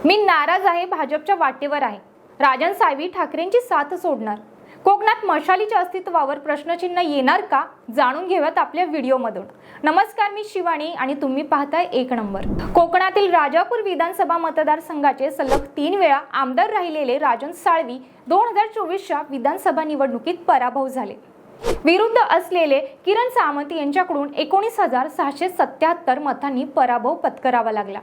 मी नाराज आहे, भाजपच्या वाटेवर आहे. राजन साळवी ठाकरेंची साथ सोडणार. कोकणात मशालीच्या अस्तित्वावर प्रश्नचिन्ह येणार का? जाणून घेऊयात आपल्या व्हिडिओमधून. नमस्कार, मी शिवानी आणि तुम्ही पाहताय एक नंबर. कोकणातील राजापूर विधानसभा मतदारसंघाचे सलग 3 वेळा आमदार राहिलेले राजन साळवी 2024च्या विधानसभा निवडणुकीत पराभव झाले. विरुद्ध असलेले किरण सामंत यांच्याकडून 19,677 मतांनी पराभव पत्करावा लागला.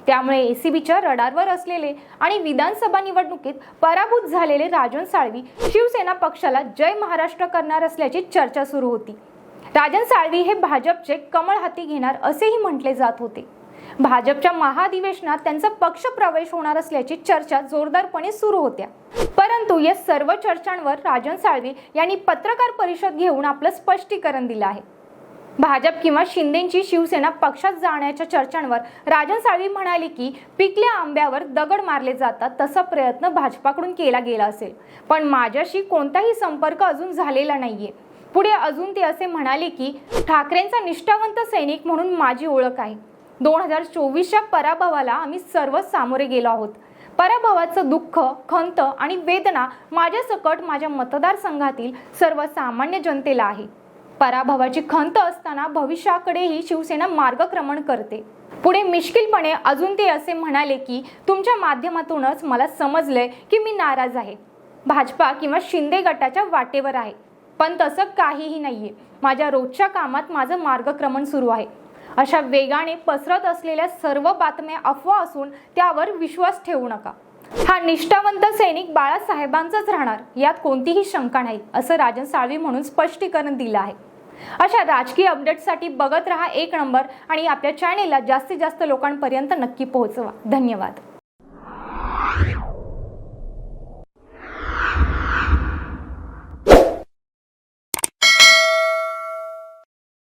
त्यामुळे एसीबीच्या रडारवर असलेले आणि विधानसभा निवडणुकीत पराभूत झालेले राजन साळवी शिवसेना पक्षाला जय महाराष्ट्र करणार असल्याची चर्चा सुरू होती. राजन साळवी हे भाजपचे कमळ हाती घेणार असेही म्हटले जात होते. भाजपच्या महाधिवेशनात त्यांचा पक्ष प्रवेश होणार असल्याची चर्चा जोरदारपणे सुरू होत्या. परंतु या सर्व चर्चांवर राजन साळवी यांनी पत्रकार परिषद घेऊन आपलं स्पष्टीकरण दिलं आहे. भाजप किंवा शिंदेची शिवसेना पक्षात जाण्याच्या चर्चांवर राजन साळवी म्हणाले की पिकल्या आंब्यावर दगड मारले जातात तसा प्रयत्न भाजपाकडून केला गेला असेल, पण माझ्याशी कोणताही संपर्क अजून झालेला नाहीये. पुढे अजून ते असे म्हणाले की ठाकरेंचा निष्ठावंत सैनिक म्हणून माझी ओळख आहे. 2024च्या पराभवाला आम्ही सर्व सामोरे गेलो आहोत. पराभवाचं दुःख, खंत आणि वेदना माझ्या सकट माझ्या मतदारसंघातील सर्वसामान्य जनतेला आहे. पराभवाची खंत असताना भविष्याकडेही शिवसेना मार्गक्रमण करते. पुढे मिश्किलपणे अजून ते असे म्हणाले की तुमच्या माध्यमातूनच मला समजलंय की मी नाराज आहे, भाजपा किंवा शिंदे गटाच्या वाटेवर आहे. पण तसं काहीही नाहीये. माझ्या रोजच्या कामात माझं मार्गक्रमण सुरू आहे. अशा वेगाने पसरत असलेल्या सर्व बातम्या अफवा असून त्यावर विश्वास ठेवू नका. हा निष्ठावंत सैनिक बाळासाहेबांचाच राहणार, यात कोणतीही शंका नाही, असं राजन साळवी म्हणून स्पष्टीकरण दिलं आहे. अशा राजकीय अपडेट्ससाठी बघत रहा एक नंबर आणि आपल्या चॅनेलला जास्तीत जास्त लोकांपर्यंत नक्की पोहोचवा. धन्यवाद.